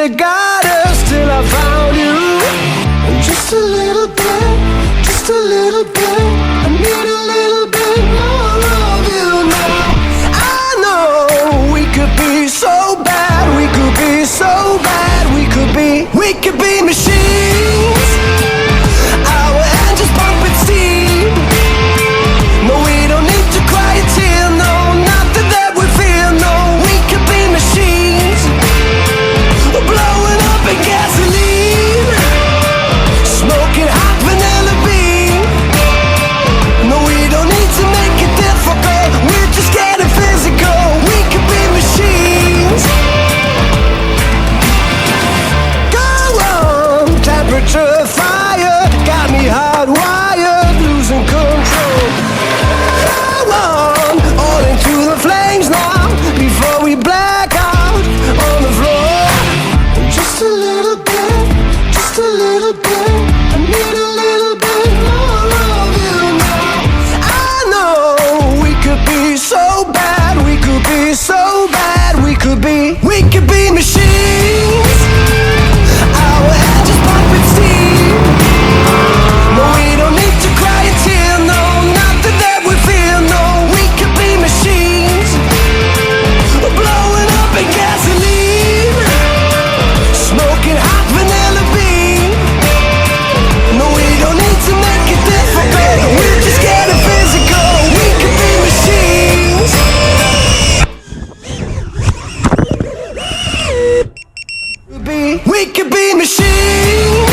have got us till I found you. Just a little bit, just a little bit. I need a little bit more of you now. I know we could be so bad, we could be so bad, we could be machines. Our engines pumping steam. No, we don't need to cry a tear, no, nothing that we feel, no. We could be machines, blowing up in gasoline, smoking hot vanilla bean. No, we don't need to make it difficult, we're just getting physical. We could be machines. Go on, temperature fire, got me hardwired, losing control. Go on, all into the flames now, before we black out on the floor. Just a little bit, just a little bit. I need a little bit more of you now. I know we could be so bad, we could be so bad, we could be machines. Our engines pumping steam. No, we don't need to cry a tear, no, nothing that we feel, no. We could be machines, blowing up in gasoline, smoking hot vanilla bean. No, we don't need to make it difficult, we're just getting physical. We could be machines. We could be machines.